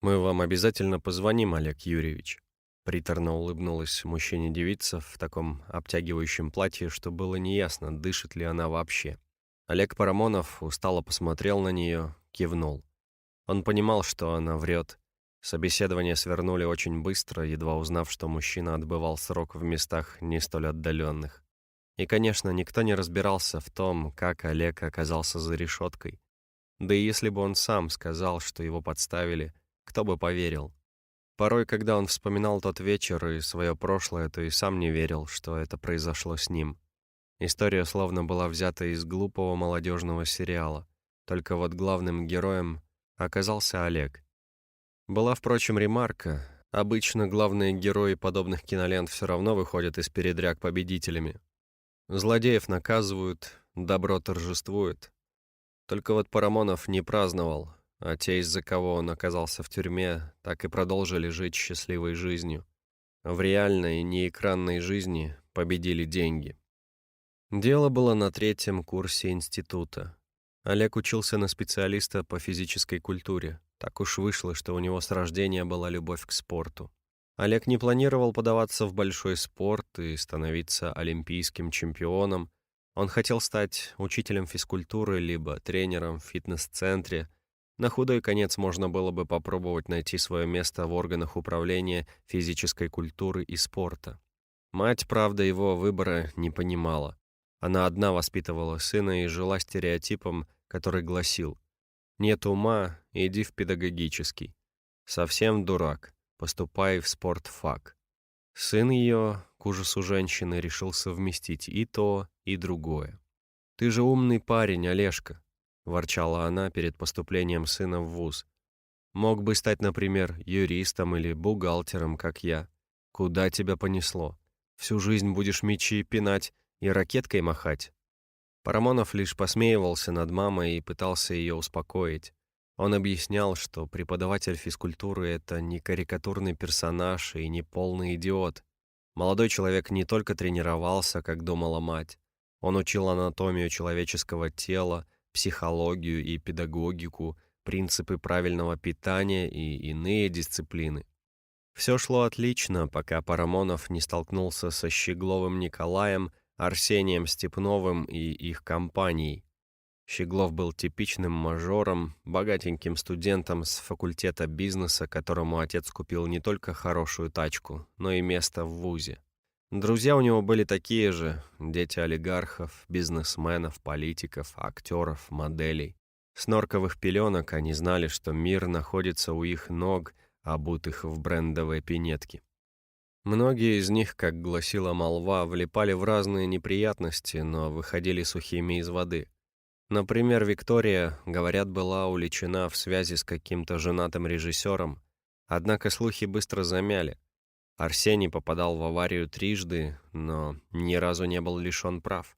«Мы вам обязательно позвоним, Олег Юрьевич». Приторно улыбнулась мужчине девица в таком обтягивающем платье, что было неясно, дышит ли она вообще. Олег Парамонов устало посмотрел на нее, кивнул. Он понимал, что она врет. Собеседование свернули очень быстро, едва узнав, что мужчина отбывал срок в местах не столь отдаленных. И, конечно, никто не разбирался в том, как Олег оказался за решеткой. Да и если бы он сам сказал, что его подставили, кто бы поверил? Порой, когда он вспоминал тот вечер и свое прошлое, то и сам не верил, что это произошло с ним. История словно была взята из глупого молодежного сериала. Только вот главным героем оказался Олег. Была, впрочем, ремарка. Обычно главные герои подобных кинолент все равно выходят из передряг победителями. Злодеев наказывают, добро торжествует. Только вот Парамонов не праздновал, а те, из-за кого он оказался в тюрьме, так и продолжили жить счастливой жизнью. В реальной, неэкранной жизни победили деньги. Дело было на третьем курсе института. Олег учился на специалиста по физической культуре. Так уж вышло, что у него с рождения была любовь к спорту. Олег не планировал подаваться в большой спорт и становиться олимпийским чемпионом. Он хотел стать учителем физкультуры либо тренером в фитнес-центре. На худой конец можно было бы попробовать найти свое место в органах управления физической культуры и спорта. Мать, правда, его выбора не понимала. Она одна воспитывала сына и жила стереотипом, который гласил: «Нет ума, иди в педагогический. Совсем дурак, поступай в спортфак». Сын ее, к ужасу женщины, решил совместить и то, и другое. «Ты же умный парень, Олежка», — ворчала она перед поступлением сына в вуз. «Мог бы стать, например, юристом или бухгалтером, как я. Куда тебя понесло? Всю жизнь будешь мячи пинать и ракеткой махать». Парамонов лишь посмеивался над мамой и пытался ее успокоить. Он объяснял, что преподаватель физкультуры — это не карикатурный персонаж и не полный идиот. Молодой человек не только тренировался, как думала мать. Он учил анатомию человеческого тела, психологию и педагогику, принципы правильного питания и иные дисциплины. Все шло отлично, пока Парамонов не столкнулся со Щегловым Николаем, Арсением Степновым и их компанией. Щеглов был типичным мажором, богатеньким студентом с факультета бизнеса, которому отец купил не только хорошую тачку, но и место в вузе. Друзья у него были такие же: дети олигархов, бизнесменов, политиков, актеров, моделей. С норковых пеленок они знали, что мир находится у их ног, обутых в брендовые пинетки. Многие из них, как гласила молва, влипали в разные неприятности, но выходили сухими из воды. Например, Виктория, говорят, была уличена в связи с каким-то женатым режиссером, однако слухи быстро замяли. Арсений попадал в аварию трижды, но ни разу не был лишен прав.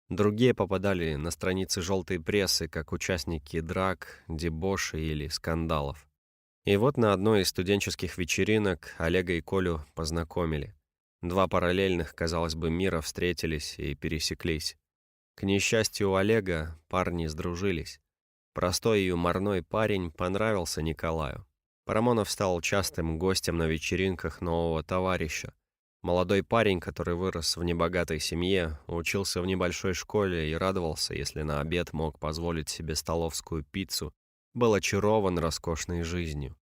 Другие попадали на страницы желтой прессы как участники драк, дебошей или скандалов. И вот на одной из студенческих вечеринок Олега и Колю познакомили. Два параллельных, казалось бы, мира встретились и пересеклись. К несчастью, у Олега парни сдружились. Простой и юморной парень понравился Николаю. Парамонов стал частым гостем на вечеринках нового товарища. Молодой парень, который вырос в небогатой семье, учился в небольшой школе и радовался, если на обед мог позволить себе столовскую пиццу, был очарован роскошной жизнью.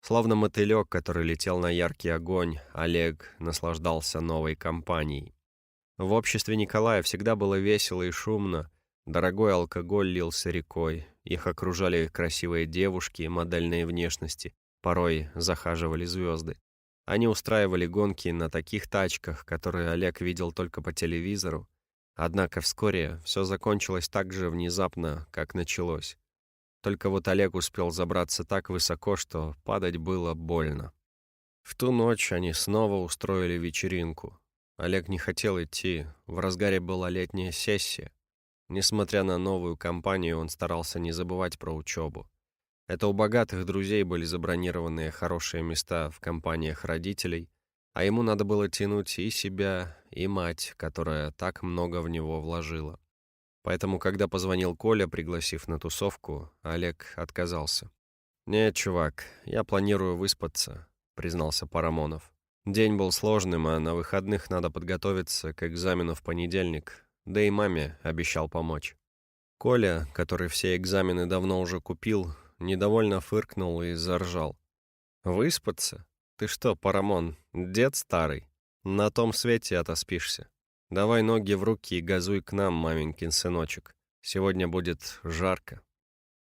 Словно мотылек, который летел на яркий огонь, Олег наслаждался новой компанией. В обществе Николая всегда было весело и шумно. Дорогой алкоголь лился рекой. Их окружали красивые девушки и модельные внешности. Порой захаживали звезды. Они устраивали гонки на таких тачках, которые Олег видел только по телевизору. Однако вскоре все закончилось так же внезапно, как началось. Только вот Олег успел забраться так высоко, что падать было больно. В ту ночь они снова устроили вечеринку. Олег не хотел идти, в разгаре была летняя сессия. Несмотря на новую компанию, он старался не забывать про учебу. Это у богатых друзей были забронированные хорошие места в компаниях родителей, а ему надо было тянуть и себя, и мать, которая так много в него вложила. Поэтому, когда позвонил Коля, пригласив на тусовку, Олег отказался. «Нет, чувак, я планирую выспаться», — признался Парамонов. «День был сложным, а на выходных надо подготовиться к экзамену в понедельник, да и маме обещал помочь». Коля, который все экзамены давно уже купил, недовольно фыркнул и заржал. «Выспаться? Ты что, Парамон, дед старый? На том свете отоспишься. Давай ноги в руки и газуй к нам, маменькин сыночек. Сегодня будет жарко».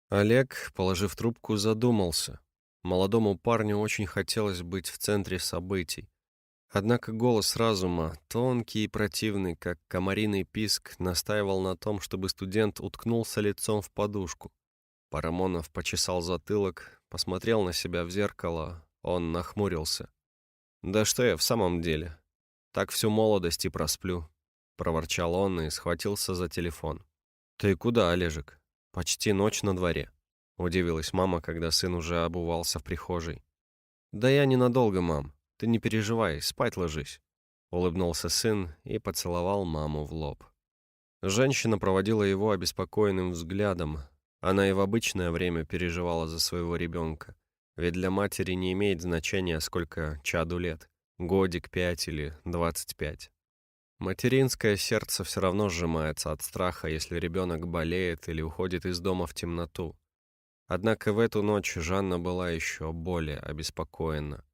Олег, положив трубку, задумался. Молодому парню очень хотелось быть в центре событий. Однако голос разума, тонкий и противный, как комариный писк, настаивал на том, чтобы студент уткнулся лицом в подушку. Парамонов почесал затылок, посмотрел на себя в зеркало, он нахмурился. «Да что я в самом деле? Так всю молодость и просплю», — проворчал он и схватился за телефон. «Ты куда, Олежек? Почти ночь на дворе», — удивилась мама, когда сын уже обувался в прихожей. «Да я ненадолго, мам. Ты не переживай, спать ложись», — улыбнулся сын и поцеловал маму в лоб. Женщина проводила его обеспокоенным взглядом. Она и в обычное время переживала за своего ребенка, ведь для матери не имеет значения, сколько чаду лет — годик, 5 или 25. Материнское сердце все равно сжимается от страха, если ребенок болеет или уходит из дома в темноту. Однако в эту ночь Жанна была еще более обеспокоена.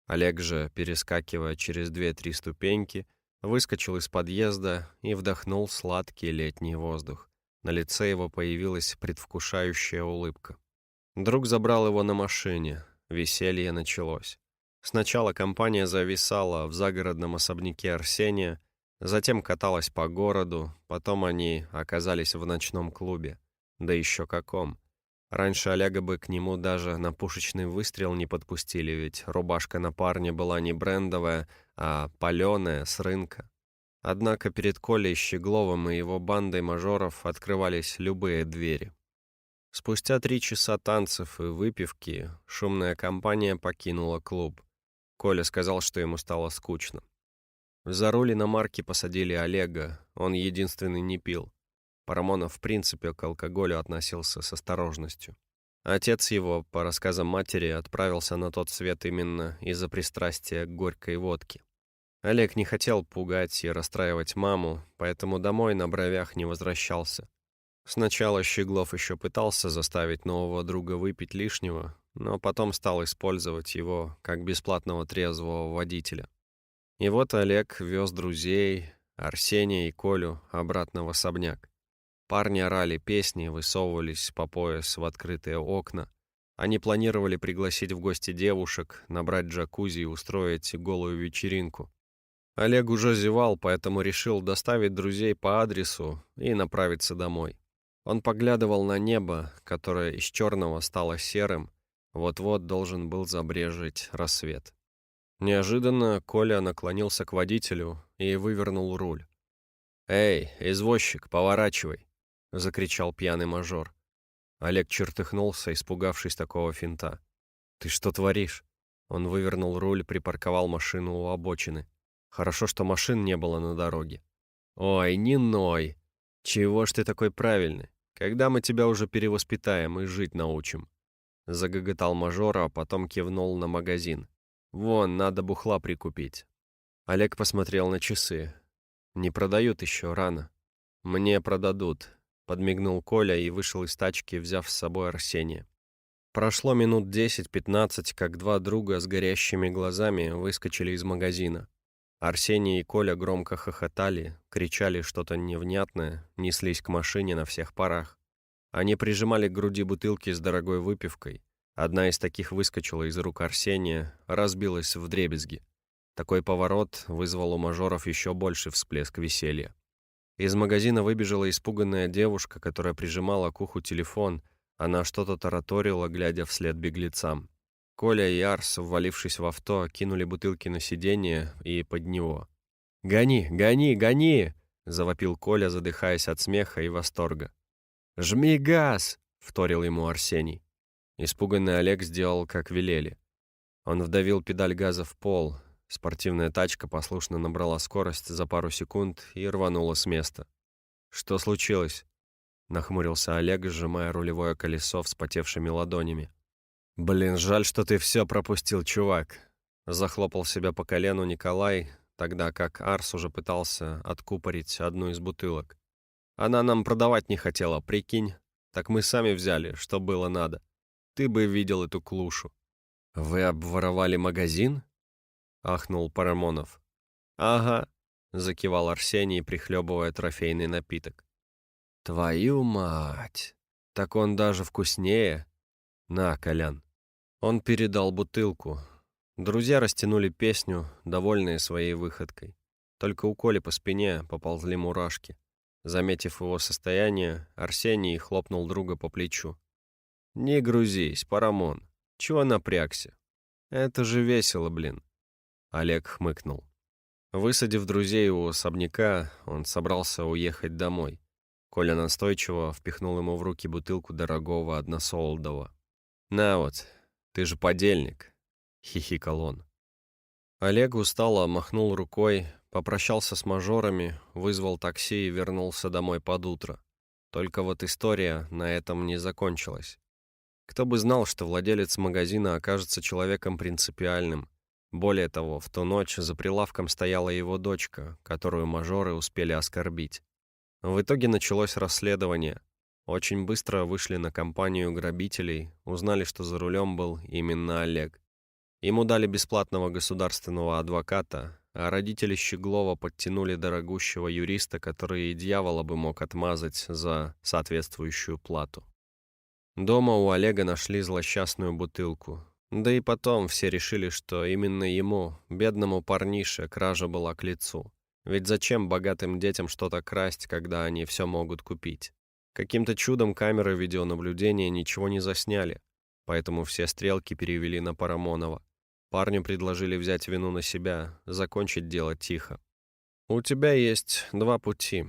Олег же, перескакивая через 2-3 ступеньки, выскочил из подъезда и вдохнул сладкий летний воздух. На лице его появилась предвкушающая улыбка. Друг забрал его на машине. Веселье началось. Сначала компания зависала в загородном особняке Арсения, затем каталась по городу, потом они оказались в ночном клубе. Да еще каком. Раньше Олега бы к нему даже на пушечный выстрел не подпустили, ведь рубашка на парне была не брендовая, а паленая, с рынка. Однако перед Колей Щегловым и его бандой мажоров открывались любые двери. Спустя 3 часа танцев и выпивки шумная компания покинула клуб. Коля сказал, что ему стало скучно. За руль иномарки посадили Олега, он единственный не пил. Парамонов в принципе к алкоголю относился с осторожностью. Отец его, по рассказам матери, отправился на тот свет именно из-за пристрастия к горькой водке. Олег не хотел пугать и расстраивать маму, поэтому домой на бровях не возвращался. Сначала Щеглов еще пытался заставить нового друга выпить лишнего, но потом стал использовать его как бесплатного трезвого водителя. И вот Олег вез друзей, Арсения и Колю, обратно в особняк. Парни орали песни, высовывались по пояс в открытые окна. Они планировали пригласить в гости девушек, набрать джакузи и устроить голую вечеринку. Олег уже зевал, поэтому решил доставить друзей по адресу и направиться домой. Он поглядывал на небо, которое из черного стало серым, вот-вот должен был забрезжить рассвет. Неожиданно Коля наклонился к водителю и вывернул руль. «Эй, извозчик, поворачивай!» — закричал пьяный мажор. Олег чертыхнулся, испугавшись такого финта. «Ты что творишь?» Он вывернул руль, припарковал машину у обочины. Хорошо, что машин не было на дороге. «Ой, не ной! Чего ж ты такой правильный? Когда мы тебя уже перевоспитаем и жить научим?» Загоготал мажор, а потом кивнул на магазин. «Вон, надо бухла прикупить». Олег посмотрел на часы. «Не продают еще, рано». «Мне продадут», — подмигнул Коля и вышел из тачки, взяв с собой Арсения. Прошло минут 10-15, как два друга с горящими глазами выскочили из магазина. Арсений и Коля громко хохотали, кричали что-то невнятное, неслись к машине на всех парах. Они прижимали к груди бутылки с дорогой выпивкой. Одна из таких выскочила из рук Арсения, разбилась вдребезги. Такой поворот вызвал у мажоров еще больше всплеск веселья. Из магазина выбежала испуганная девушка, которая прижимала к уху телефон. Она что-то тараторила, глядя вслед беглецам. Коля и Арс, ввалившись в авто, кинули бутылки на сиденье и под него. «Гони, гони, гони!» — завопил Коля, задыхаясь от смеха и восторга. «Жми газ!» — вторил ему Арсений. Испуганный Олег сделал, как велели. Он вдавил педаль газа в пол. Спортивная тачка послушно набрала скорость за пару секунд и рванула с места. «Что случилось?» — нахмурился Олег, сжимая рулевое колесо вспотевшими ладонями. «Блин, жаль, что ты все пропустил, чувак», — захлопал себя по колену Николай, тогда как Арс уже пытался откупорить одну из бутылок. «Она нам продавать не хотела, прикинь. Так мы сами взяли, что было надо. Ты бы видел эту клушу». «Вы обворовали магазин?» — ахнул Парамонов. «Ага», — закивал Арсений, прихлебывая трофейный напиток. «Твою мать! Так он даже вкуснее. На, Колян». Он передал бутылку. Друзья растянули песню, довольные своей выходкой. Только у Коли по спине поползли мурашки. Заметив его состояние, Арсений хлопнул друга по плечу. «Не грузись, Парамон. Чего напрягся? Это же весело, блин». Олег хмыкнул. Высадив друзей у особняка, он собрался уехать домой. Коля настойчиво впихнул ему в руки бутылку дорогого односолодового. «На вот, ты же подельник», — хихикал он. Олег устало махнул рукой, попрощался с мажорами, вызвал такси и вернулся домой под утро. Только вот история на этом не закончилась. Кто бы знал, что владелец магазина окажется человеком принципиальным. Более того, в ту ночь за прилавком стояла его дочка, которую мажоры успели оскорбить. В итоге началось расследование. Очень быстро вышли на компанию грабителей, узнали, что за рулем был именно Олег. Ему дали бесплатного государственного адвоката, а родители Щеглова подтянули дорогущего юриста, который и дьявола бы мог отмазать за соответствующую плату. Дома у Олега нашли злосчастную бутылку. Да и потом все решили, что именно ему, бедному парнише, кража была к лицу. Ведь зачем богатым детям что-то красть, когда они все могут купить? Каким-то чудом камеры видеонаблюдения ничего не засняли, поэтому все стрелки перевели на Парамонова. Парню предложили взять вину на себя, закончить дело тихо. «У тебя есть два пути.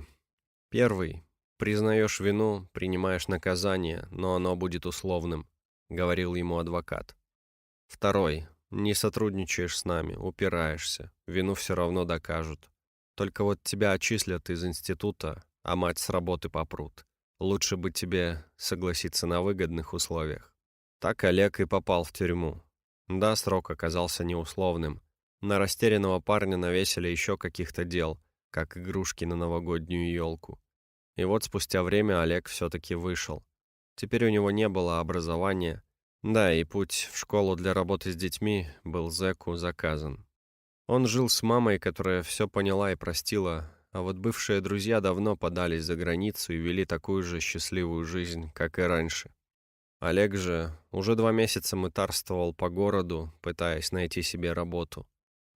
Первый. Признаешь вину, принимаешь наказание, но оно будет условным», — говорил ему адвокат. Второй. Не сотрудничаешь с нами, упираешься, вину все равно докажут. Только вот тебя отчислят из института, а мать с работы попрут. Лучше бы тебе согласиться на выгодных условиях. Так Олег и попал в тюрьму. Да, срок оказался неусловным. На растерянного парня навесили еще каких-то дел, как игрушки на новогоднюю елку. И вот спустя время Олег все-таки вышел. Теперь у него не было образования. Да, и путь в школу для работы с детьми был зэку заказан. Он жил с мамой, которая все поняла и простила, а вот бывшие друзья давно подались за границу и вели такую же счастливую жизнь, как и раньше. Олег же уже 2 месяца мытарствовал по городу, пытаясь найти себе работу.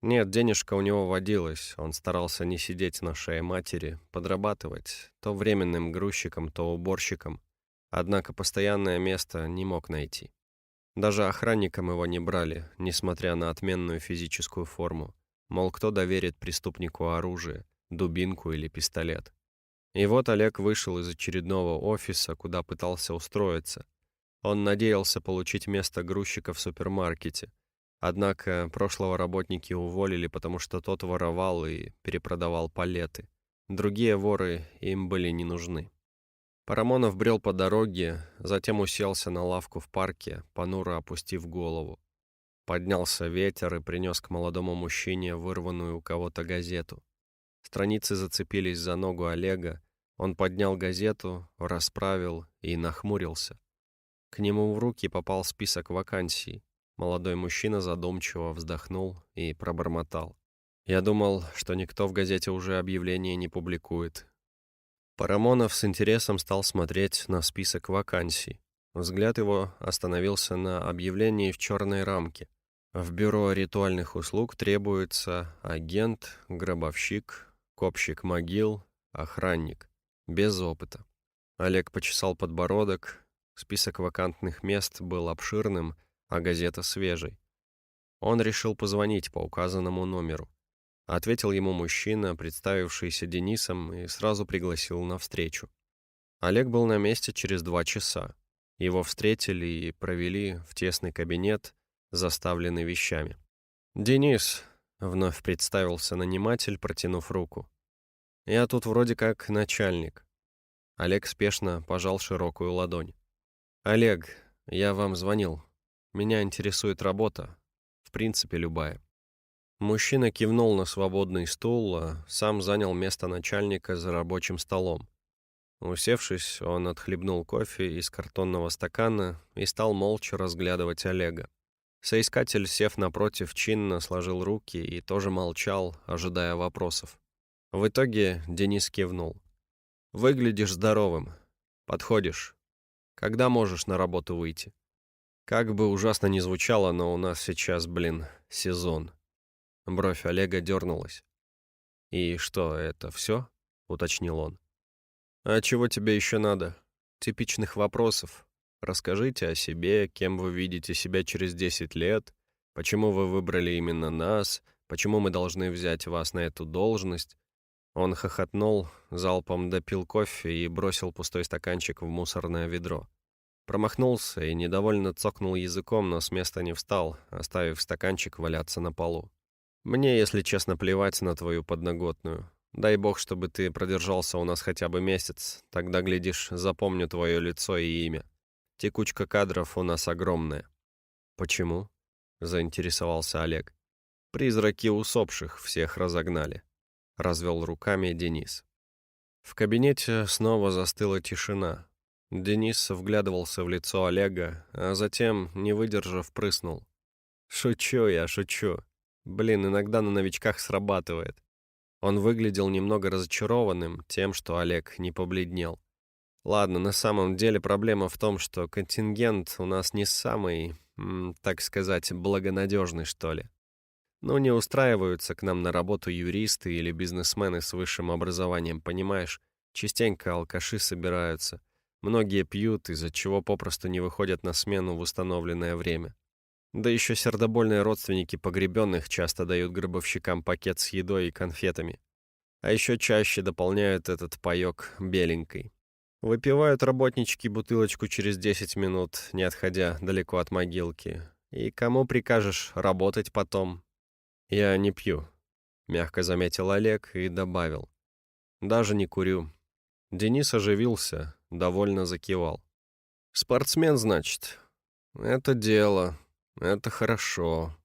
Нет, денежка у него водилась, он старался не сидеть на шее матери, подрабатывать то временным грузчиком, то уборщиком. Однако постоянное место не мог найти. Даже охранником его не брали, несмотря на отменную физическую форму. Мол, кто доверит преступнику оружие, дубинку или пистолет. И вот Олег вышел из очередного офиса, куда пытался устроиться. Он надеялся получить место грузчика в супермаркете. Однако прошлого работники уволили, потому что тот воровал и перепродавал палеты. Другие воры им были не нужны. Парамонов брел по дороге, затем уселся на лавку в парке, понуро опустив голову. Поднялся ветер и принес к молодому мужчине вырванную у кого-то газету. Страницы зацепились за ногу Олега. Он поднял газету, расправил и нахмурился. К нему в руки попал список вакансий. Молодой мужчина задумчиво вздохнул и пробормотал: «Я думал, что никто в газете уже объявление не публикует». Парамонов с интересом стал смотреть на список вакансий. Взгляд его остановился на объявлении в черной рамке. В бюро ритуальных услуг требуется агент, гробовщик, копщик могил, охранник. Без опыта. Олег почесал подбородок. Список вакантных мест был обширным, а газета свежей. Он решил позвонить по указанному номеру. Ответил ему мужчина, представившийся Денисом, и сразу пригласил на встречу. Олег был на месте через 2 часа. Его встретили и провели в тесный кабинет, заставленный вещами. «Денис», — вновь представился наниматель, протянув руку. «Я тут вроде как начальник». Олег спешно пожал широкую ладонь. «Олег, я вам звонил. Меня интересует работа. В принципе, любая». Мужчина кивнул на свободный стул, а сам занял место начальника за рабочим столом. Усевшись, он отхлебнул кофе из картонного стакана и стал молча разглядывать Олега. Соискатель, сев напротив, чинно сложил руки и тоже молчал, ожидая вопросов. В итоге Денис кивнул. «Выглядишь здоровым. Подходишь. Когда можешь на работу выйти?» Как бы ужасно ни звучало, но у нас сейчас, сезон. Бровь Олега дернулась. «И что, это все?» — уточнил он. «А чего тебе еще надо? Типичных вопросов. Расскажите о себе, кем вы видите себя через 10 лет, почему вы выбрали именно нас, почему мы должны взять вас на эту должность». Он хохотнул, залпом допил кофе и бросил пустой стаканчик в мусорное ведро. Промахнулся и недовольно цокнул языком, но с места не встал, оставив стаканчик валяться на полу. «Мне, если честно, плевать на твою подноготную. Дай бог, чтобы ты продержался у нас хотя бы месяц, тогда, глядишь, запомню твое лицо и имя. Текучка кадров у нас огромная». «Почему?» — заинтересовался Олег. «Призраки усопших всех разогнали», — развел руками Денис. В кабинете снова застыла тишина. Денис вглядывался в лицо Олега, а затем, не выдержав, прыснул. «Шучу я, шучу. Иногда на новичках срабатывает». Он выглядел немного разочарованным тем, что Олег не побледнел. «Ладно, на самом деле проблема в том, что контингент у нас не самый, так сказать, благонадежный, что ли. Ну, не устраиваются к нам на работу юристы или бизнесмены с высшим образованием, понимаешь? Частенько алкаши собираются. Многие пьют, из-за чего попросту не выходят на смену в установленное время. Да еще сердобольные родственники погребенных часто дают гробовщикам пакет с едой и конфетами. А еще чаще дополняют этот паёк беленькой. Выпивают работнички бутылочку через 10 минут, не отходя далеко от могилки. И кому прикажешь работать потом? «Я не пью», — мягко заметил Олег и добавил. «Даже не курю». Денис оживился, довольно закивал. «Спортсмен, значит? Это дело. Это хорошо.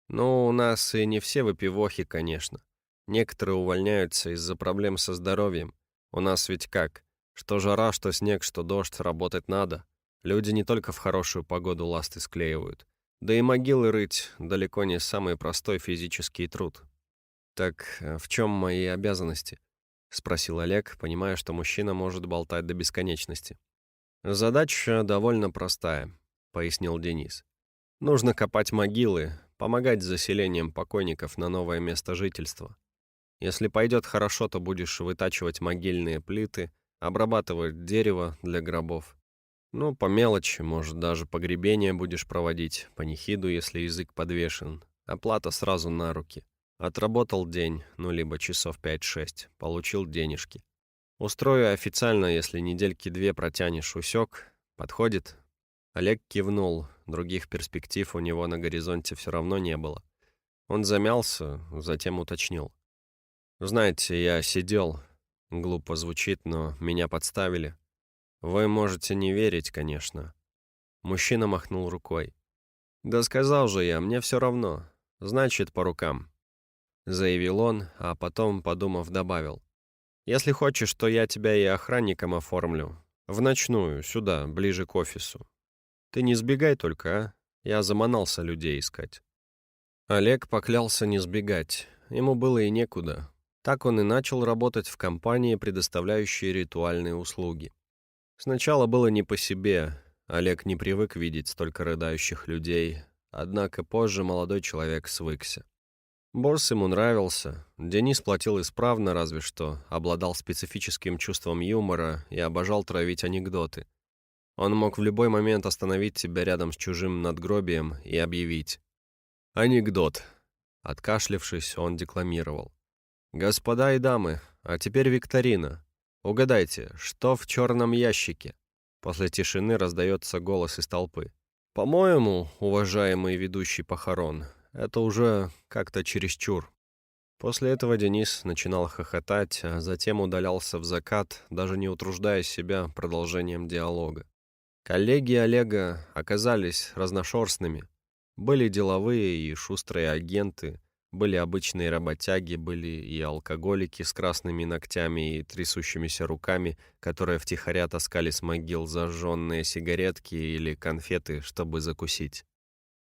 Но у нас и не все выпивохи, конечно. Некоторые увольняются из-за проблем со здоровьем. У нас ведь как? Что жара, что снег, что дождь, работать надо. Люди не только в хорошую погоду ласты склеивают. Да и могилы рыть далеко не самый простой физический труд. «Так в чем мои обязанности?» — спросил Олег, понимая, что мужчина может болтать до бесконечности. «Задача довольно простая», — пояснил Денис. «Нужно копать могилы, помогать с заселением покойников на новое место жительства. Если пойдет хорошо, то будешь вытачивать могильные плиты, обрабатывать дерево для гробов. Ну, по мелочи, может, даже погребение будешь проводить, панихиду, если язык подвешен. Оплата сразу на руки. Отработал день, либо часов 5-6, получил денежки. Устрою официально, если недельки 2 протянешь, усек. Подходит?» Олег кивнул, других перспектив у него на горизонте все равно не было. Он замялся, затем уточнил. «Знаете, я сидел. Глупо звучит, но меня подставили. Вы можете не верить, конечно». Мужчина махнул рукой. «Да сказал же я, мне все равно. Значит, по рукам», — заявил он, а потом, подумав, добавил. «Если хочешь, то я тебя и охранником оформлю. В ночную, сюда, ближе к офису. Ты не сбегай только, а? Я заманался людей искать». Олег поклялся не сбегать. Ему было и некуда. Так он и начал работать в компании, предоставляющей ритуальные услуги. Сначала было не по себе. Олег не привык видеть столько рыдающих людей. Однако позже молодой человек свыкся. Босс ему нравился. Денис платил исправно, разве что обладал специфическим чувством юмора и обожал травить анекдоты. Он мог в любой момент остановить тебя рядом с чужим надгробием и объявить: «Анекдот». Откашлявшись, он декламировал: «Господа и дамы, а теперь викторина. Угадайте, что в черном ящике?» После тишины раздается голос из толпы. «По-моему, уважаемый ведущий похорон, это уже как-то чересчур». После этого Денис начинал хохотать, а затем удалялся в закат, даже не утруждая себя продолжением диалога. Коллеги Олега оказались разношерстными. Были деловые и шустрые агенты, были обычные работяги, были и алкоголики с красными ногтями и трясущимися руками, которые втихаря таскали с могил зажженные сигаретки или конфеты, чтобы закусить.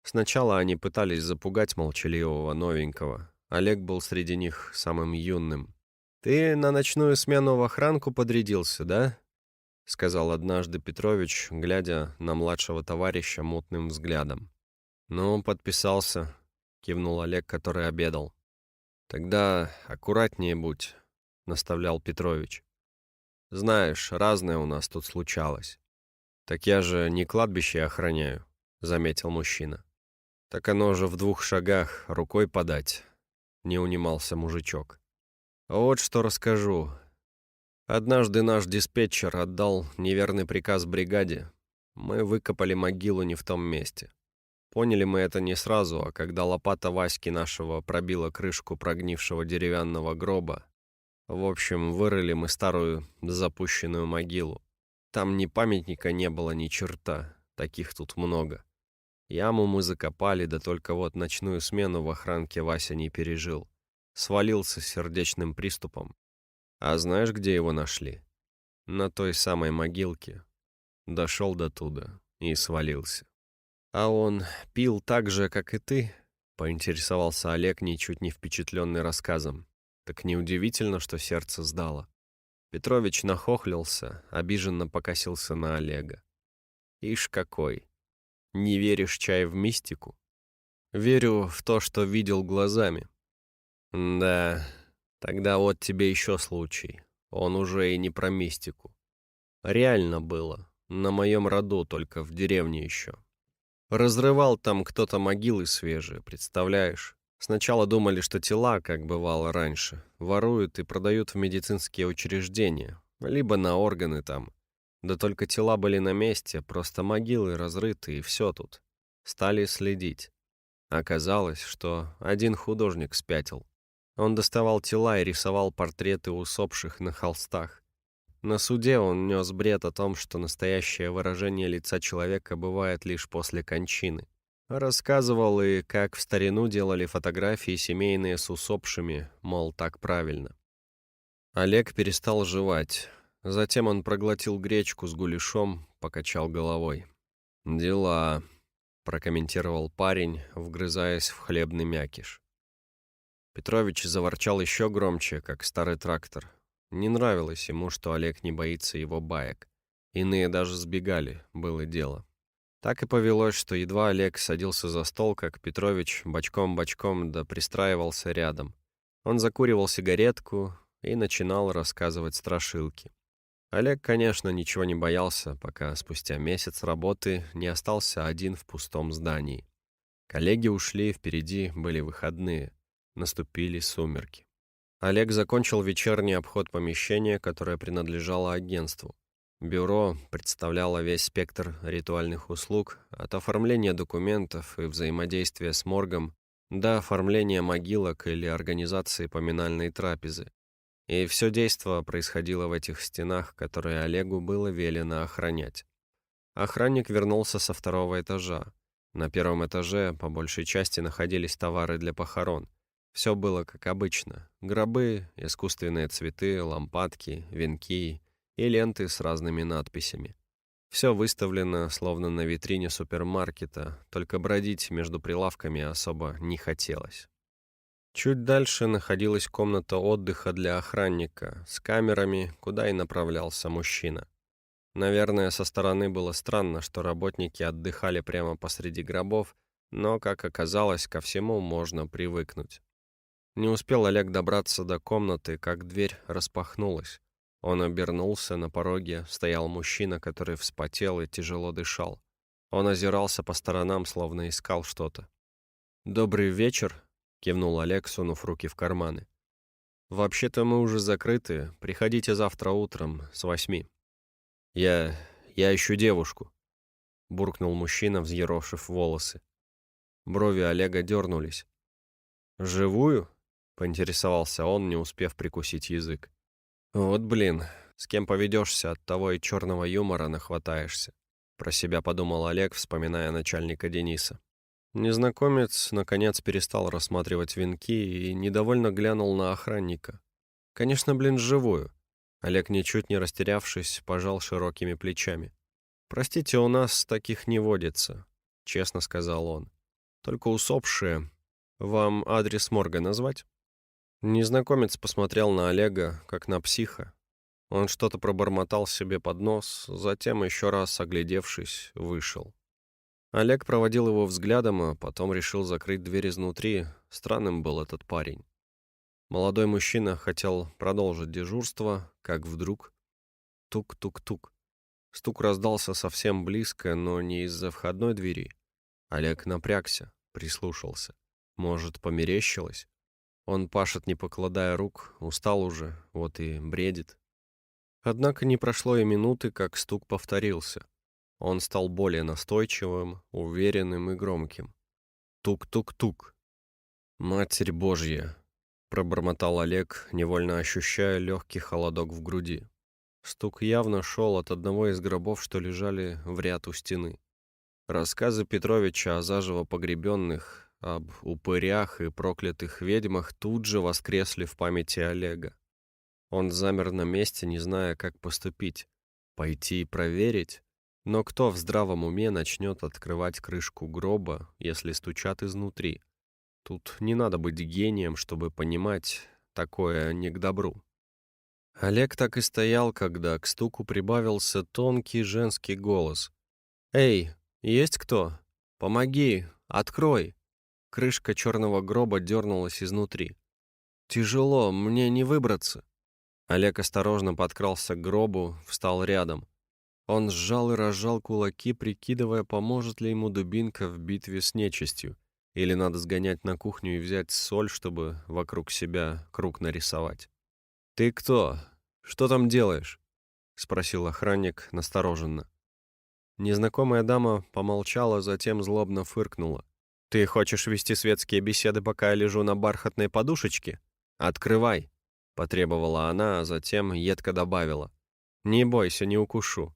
Сначала они пытались запугать молчаливого новенького. Олег был среди них самым юным. «Ты на ночную смену в охранку подрядился, да?» — сказал однажды Петрович, глядя на младшего товарища мутным взглядом. «Ну, подписался», — кивнул Олег, который обедал. «Тогда аккуратнее будь», — наставлял Петрович. «Знаешь, разное у нас тут случалось». «Так я же не кладбище охраняю», — заметил мужчина. «Так оно же в 2 шагах, рукой подать», — не унимался мужичок. «Вот что расскажу. Однажды наш диспетчер отдал неверный приказ бригаде. Мы выкопали могилу не в том месте. Поняли мы это не сразу, а когда лопата Васьки нашего пробила крышку прогнившего деревянного гроба. В общем, вырыли мы старую запущенную могилу. Там ни памятника не было, ни черта. Таких тут много. Яму мы закопали, да только вот ночную смену в охранке Вася не пережил. Свалился с сердечным приступом. А знаешь, где его нашли? На той самой могилке. Дошел до туда и свалился. «А он пил так же, как и ты?» — поинтересовался Олег, ничуть не впечатленный рассказом. Так неудивительно, что сердце сдало. Петрович нахохлился, обиженно покосился на Олега. «Ишь какой! Не веришь, чай, в мистику?» «Верю в то, что видел глазами». «Да, тогда вот тебе еще случай. Он уже и не про мистику. Реально было. На моем роду, только в деревне еще. Разрывал там кто-то могилы свежие, представляешь? Сначала думали, что тела, как бывало раньше, воруют и продают в медицинские учреждения, либо на органы там. Да только тела были на месте, просто могилы разрыты, и все тут. Стали следить. Оказалось, что один художник спятил. Он доставал тела и рисовал портреты усопших на холстах. На суде он нес бред о том, что настоящее выражение лица человека бывает лишь после кончины. Рассказывал и как в старину делали фотографии семейные с усопшими, мол, так правильно. Олег перестал жевать. Затем он проглотил гречку с гуляшом, покачал головой. «Дела», — прокомментировал парень, вгрызаясь в хлебный мякиш. Петрович заворчал еще громче, как старый трактор. Не нравилось ему, что Олег не боится его баек. Иные даже сбегали, было дело. Так и повелось, что едва Олег садился за стол, как Петрович бочком-бочком да пристраивался рядом. Он закуривал сигаретку и начинал рассказывать страшилки. Олег, конечно, ничего не боялся, пока спустя месяц работы не остался один в пустом здании. Коллеги ушли, впереди были выходные. Наступили сумерки. Олег закончил вечерний обход помещения, которое принадлежало агентству. Бюро представляло весь спектр ритуальных услуг, от оформления документов и взаимодействия с моргом до оформления могилок или организации поминальной трапезы. И все действо происходило в этих стенах, которые Олегу было велено охранять. Охранник вернулся со 2-го этажа. На 1-м этаже по большей части находились товары для похорон. Все было как обычно. Гробы, искусственные цветы, лампадки, венки и ленты с разными надписями. Все выставлено, словно на витрине супермаркета, только бродить между прилавками особо не хотелось. Чуть дальше находилась комната отдыха для охранника с камерами, куда и направлялся мужчина. Наверное, со стороны было странно, что работники отдыхали прямо посреди гробов, но, как оказалось, ко всему можно привыкнуть. Не успел Олег добраться до комнаты, как дверь распахнулась. Он обернулся, на пороге стоял мужчина, который вспотел и тяжело дышал. Он озирался по сторонам, словно искал что-то. «Добрый вечер», — кивнул Олег, сунув руки в карманы. «Вообще-то мы уже закрыты, приходите завтра утром с 8. Я ищу девушку», — буркнул мужчина, взъерошив волосы. Брови Олега дернулись. «Живую?» — поинтересовался он, не успев прикусить язык. «Вот блин, с кем поведешься, от того и черного юмора нахватаешься. про себя подумал Олег, вспоминая начальника Дениса. Незнакомец, наконец, перестал рассматривать венки и недовольно глянул на охранника. Конечно, блин, живую. Олег, ничуть не растерявшись, пожал широкими плечами. «Простите, у нас таких не водится», — честно сказал он. «Только усопшие. Вам адрес морга назвать?» Незнакомец посмотрел на Олега, как на психа. Он что-то пробормотал себе под нос, затем, еще раз оглядевшись, вышел. Олег проводил его взглядом, а потом решил закрыть дверь изнутри. Странным был этот парень. Молодой мужчина хотел продолжить дежурство, как вдруг... Тук-тук-тук. Стук раздался совсем близко, но не из-за входной двери. Олег напрягся, прислушался. Может, померещилось? Он пашет, не покладая рук, устал уже, вот и бредит. Однако не прошло и минуты, как стук повторился. Он стал более настойчивым, уверенным и громким. Тук-тук-тук. «Матерь Божья!» — пробормотал Олег, невольно ощущая легкий холодок в груди. Стук явно шел от одного из гробов, что лежали в ряд у стены. Рассказы Петровича о заживо погребенных, об упырях и проклятых ведьмах тут же воскресли в памяти Олега. Он замер на месте, не зная, как поступить. Пойти и проверить? Но кто в здравом уме начнет открывать крышку гроба, если стучат изнутри? Тут не надо быть гением, чтобы понимать, такое не к добру. Олег так и стоял, когда к стуку прибавился тонкий женский голос. «Эй, есть кто? Помоги! Открой!» Крышка черного гроба дернулась изнутри. «Тяжело, мне не выбраться». Олег осторожно подкрался к гробу, встал рядом. Он сжал и разжал кулаки, прикидывая, поможет ли ему дубинка в битве с нечистью, или надо сгонять на кухню и взять соль, чтобы вокруг себя круг нарисовать. «Ты кто? Что там делаешь?» — спросил охранник настороженно. Незнакомая дама помолчала, затем злобно фыркнула. «Ты хочешь вести светские беседы, пока я лежу на бархатной подушечке? Открывай!» — потребовала она, а затем едко добавила. «Не бойся, не укушу».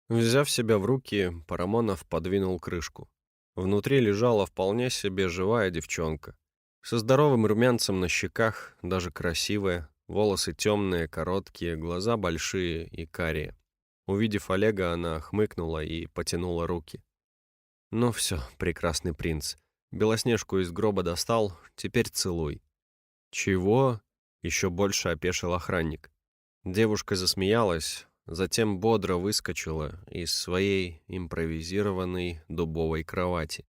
Взяв себя в руки, Парамонов подвинул крышку. Внутри лежала вполне себе живая девчонка. Со здоровым румянцем на щеках, даже красивая, волосы темные, короткие, глаза большие и карие. Увидев Олега, она хмыкнула и потянула руки. «Ну все, прекрасный принц. Белоснежку из гроба достал, теперь целуй». «Чего?» — еще больше опешил охранник. Девушка засмеялась, затем бодро выскочила из своей импровизированной дубовой кровати.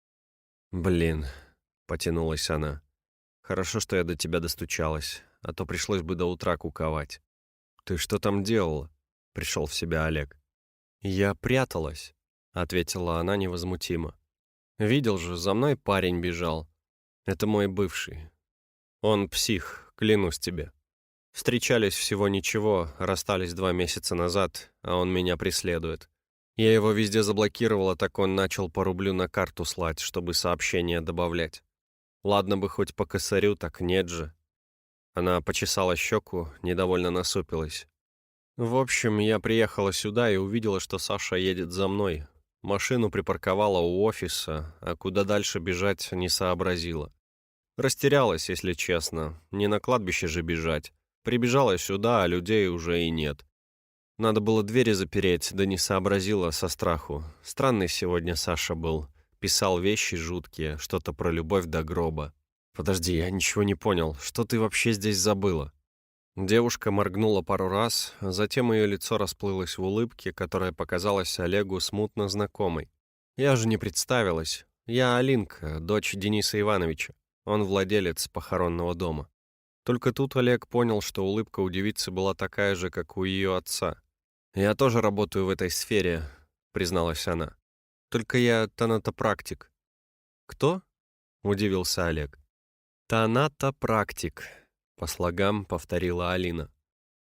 «Блин», — потянулась она, — «хорошо, что я до тебя достучалась, а то пришлось бы до утра куковать». «Ты что там делала?» — пришел в себя Олег. «Я пряталась», — ответила она невозмутимо. «Видел же, за мной парень бежал. Это мой бывший. Он псих, клянусь тебе. Встречались всего ничего, расстались 2 месяца назад, а он меня преследует. Я его везде заблокировала, так он начал по рублю на карту слать, чтобы сообщения добавлять. Ладно бы хоть по косарю, так нет же». Она почесала щеку, недовольно насупилась. «В общем, я приехала сюда и увидела, что Саша едет за мной. Машину припарковала у офиса, а куда дальше бежать не сообразила. Растерялась, если честно, не на кладбище же бежать. Прибежала сюда, а людей уже и нет. Надо было двери запереть, да не сообразила со страху. Странный сегодня Саша был. Писал вещи жуткие, что-то про любовь до гроба. Подожди, я ничего не понял. Что ты вообще здесь забыла?» Девушка моргнула пару раз, а затем ее лицо расплылось в улыбке, которая показалась Олегу смутно знакомой. «Я же не представилась. Я Алинка, дочь Дениса Ивановича. Он владелец похоронного дома». Только тут Олег понял, что улыбка у девицы была такая же, как у ее отца. «Я тоже работаю в этой сфере», — призналась она. «Только я тонатопрактик». «Кто?» — удивился Олег. «Тонатопрактик», — по слогам повторила Алина.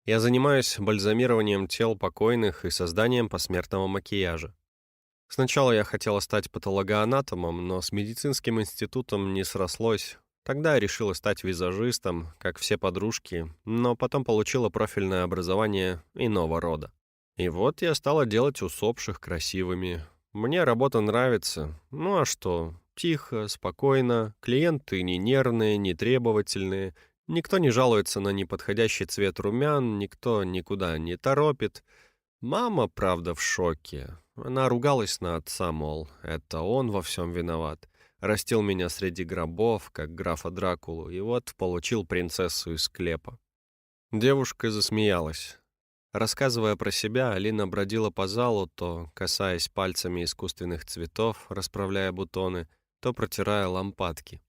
«Я занимаюсь бальзамированием тел покойных и созданием посмертного макияжа. Сначала я хотела стать патологоанатомом, но с медицинским институтом не срослось. Тогда я решила стать визажистом, как все подружки, но потом получила профильное образование иного рода. И вот я стала делать усопших красивыми. Мне работа нравится. Ну а что? Тихо, спокойно, клиенты не нервные, не требовательные, никто не жалуется на неподходящий цвет румян, никто никуда не торопит. Мама, правда, в шоке. Она ругалась на отца, мол, это он во всем виноват. Растил меня среди гробов, как графа Дракулу, и вот получил принцессу из склепа. Девушка засмеялась. Рассказывая про себя, Алина бродила по залу, то касаясь пальцами искусственных цветов, расправляя бутоны, то протирая лампадки.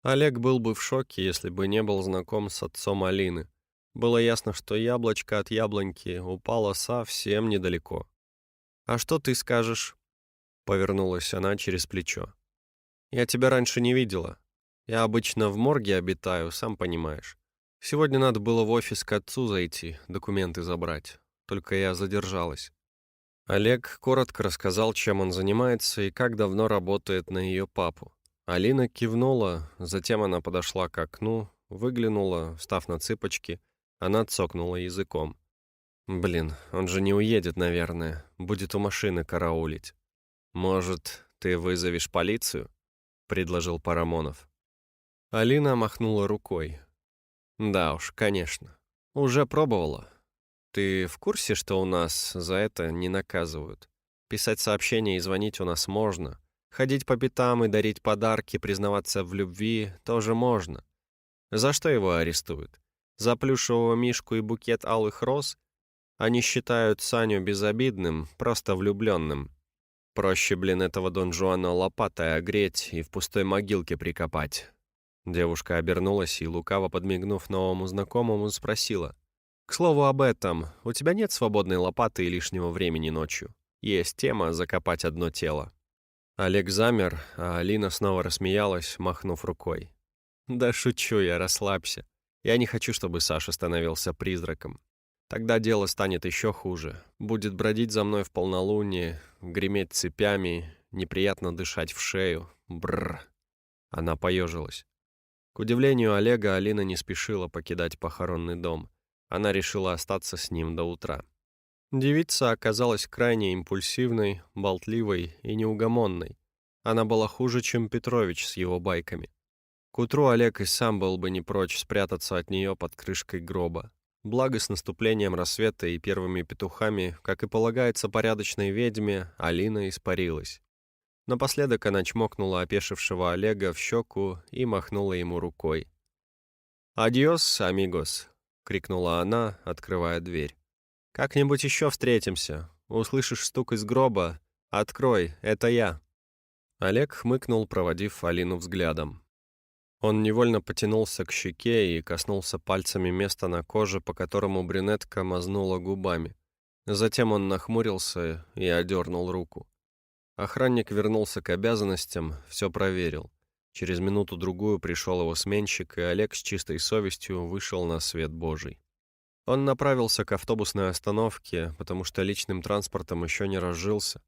Олег был бы в шоке, если бы не был знаком с отцом Алины. Было ясно, что яблочко от яблоньки упало совсем недалеко. «А что ты скажешь?» — повернулась она через плечо. «Я тебя раньше не видела. Я обычно в морге обитаю, сам понимаешь. Сегодня надо было в офис к отцу зайти, документы забрать. Только я задержалась». Олег коротко рассказал, чем он занимается и как давно работает на ее папу. Алина кивнула, затем она подошла к окну, выглянула, встав на цыпочки, она цокнула языком. «Блин, он же не уедет, наверное, будет у машины караулить. Может, ты вызовешь полицию?» — предложил Парамонов. Алина махнула рукой. «Да уж, конечно. Уже пробовала. Ты в курсе, что у нас за это не наказывают? Писать сообщения и звонить у нас можно. Ходить по пятам и дарить подарки, признаваться в любви тоже можно. За что его арестуют? За плюшевого мишку и букет алых роз? Они считают Саню безобидным, просто влюбленным. Проще, блин, этого Дон Жуана лопатой огреть и в пустой могилке прикопать». Девушка обернулась и, лукаво подмигнув новому знакомому, спросила. «К слову об этом, у тебя нет свободной лопаты и лишнего времени ночью? Есть тема закопать одно тело». Олег замер, а Алина снова рассмеялась, махнув рукой. «Да шучу я, расслабься. Я не хочу, чтобы Саша становился призраком. Тогда дело станет еще хуже. Будет бродить за мной в полнолуние, греметь цепями, неприятно дышать в шею. Бррр». Она поежилась. К удивлению Олега, Алина не спешила покидать похоронный дом. Она решила остаться с ним до утра. Девица оказалась крайне импульсивной, болтливой и неугомонной. Она была хуже, чем Петрович с его байками. К утру Олег и сам был бы не прочь спрятаться от нее под крышкой гроба. Благо, с наступлением рассвета и первыми петухами, как и полагается порядочной ведьме, Алина испарилась. Напоследок она чмокнула опешившего Олега в щеку и махнула ему рукой. «Адьос, амигос!» — крикнула она, открывая дверь. «Как-нибудь еще встретимся. Услышишь стук из гроба? Открой, это я!» Олег хмыкнул, проводив Алину взглядом. Он невольно потянулся к щеке и коснулся пальцами места на коже, по которому брюнетка мазнула губами. Затем он нахмурился и одернул руку. Охранник вернулся к обязанностям, все проверил. Через минуту-другую пришел его сменщик, и Олег с чистой совестью вышел на свет Божий. Он направился к автобусной остановке, потому что личным транспортом еще не разжился.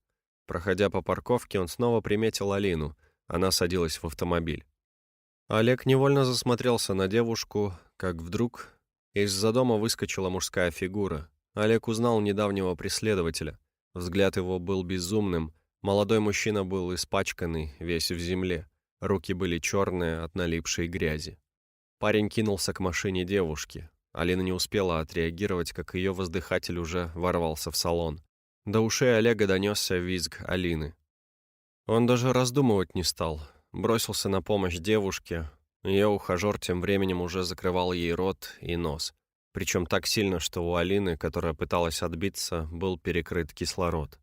Проходя по парковке, он снова приметил Алину. Она садилась в автомобиль. Олег невольно засмотрелся на девушку, как вдруг из-за дома выскочила мужская фигура. Олег узнал недавнего преследователя. Взгляд его был безумным. Молодой мужчина был испачканный, весь в земле. Руки были черные от налипшей грязи. Парень кинулся к машине девушки. Алина не успела отреагировать, как ее воздыхатель уже ворвался в салон. До ушей Олега донесся визг Алины. Он даже раздумывать не стал. Бросился на помощь девушке. Ее ухажер тем временем уже закрывал ей рот и нос. Причем так сильно, что у Алины, которая пыталась отбиться, был перекрыт кислород.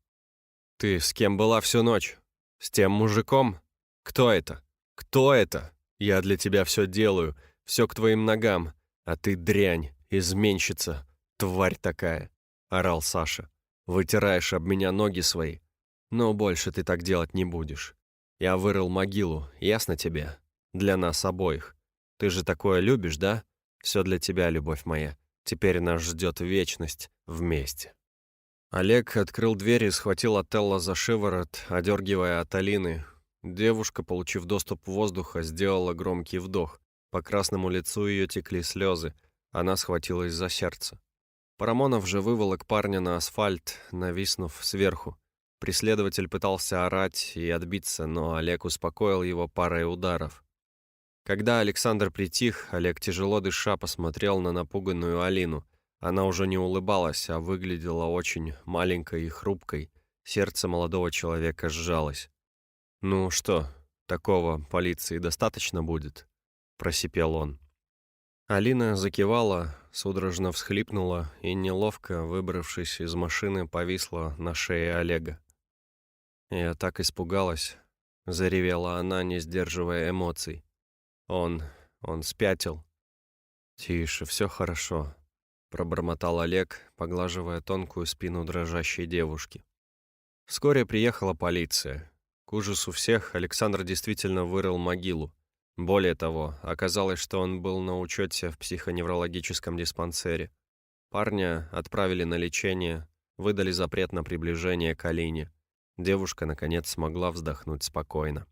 «Ты с кем была всю ночь? С тем мужиком? Кто это? Кто это? Я для тебя все делаю, все к твоим ногам, а ты дрянь, изменщица, тварь такая!» — орал Саша. «Вытираешь об меня ноги свои. Но больше ты так делать не будешь. Я вырыл могилу, ясно тебе? Для нас обоих. Ты же такое любишь, да? Все для тебя, любовь моя. Теперь нас ждет вечность вместе». Олег открыл дверь и схватил Отелло за шиворот, одергивая от Алины. Девушка, получив доступ воздуха, сделала громкий вдох. По красному лицу ее текли слезы. Она схватилась за сердце. Парамонов же выволок парня на асфальт, нависнув сверху. Преследователь пытался орать и отбиться, но Олег успокоил его парой ударов. Когда Александр притих, Олег, тяжело дыша, посмотрел на напуганную Алину. Она уже не улыбалась, а выглядела очень маленькой и хрупкой. Сердце молодого человека сжалось. «Ну что, такого полиции достаточно будет?» — просипел он. Алина закивала, судорожно всхлипнула и, неловко выбравшись из машины, повисла на шее Олега. «Я так испугалась», — заревела она, не сдерживая эмоций. Он спятил. «Тише, все хорошо», — пробормотал Олег, поглаживая тонкую спину дрожащей девушки. Вскоре приехала полиция. К ужасу всех Александр действительно вырыл могилу. Более того, оказалось, что он был на учете в психоневрологическом диспансере. Парня отправили на лечение, выдали запрет на приближение к Алине. Девушка, наконец, смогла вздохнуть спокойно.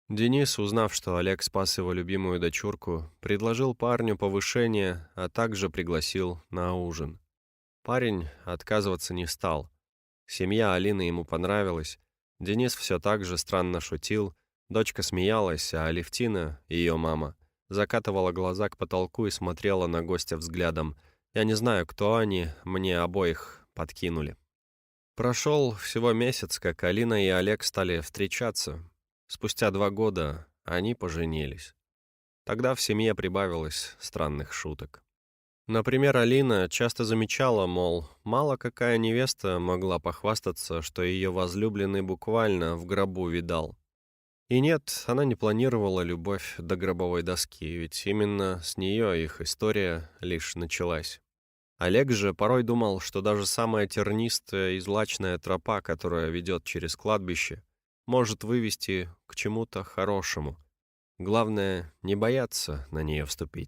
Денис, узнав, что Олег спас его любимую дочурку, предложил парню повышение, а также пригласил на ужин. Парень отказываться не стал. Семья Алины ему понравилась. Денис все так же странно шутил, дочка смеялась, а Алевтина, ее мама, закатывала глаза к потолку и смотрела на гостя взглядом. «Я не знаю, кто они, мне обоих подкинули». Прошел всего месяц, как Алина и Олег стали встречаться. Спустя 2 года они поженились. Тогда в семье прибавилось странных шуток. Например, Алина часто замечала, мол, мало какая невеста могла похвастаться, что ее возлюбленный буквально в гробу видал. И нет, она не планировала любовь до гробовой доски, ведь именно с нее их история лишь началась. Олег же порой думал, что даже самая тернистая и злачная тропа, которая ведет через кладбище, может вывести к чему-то хорошему. Главное, не бояться на нее вступить.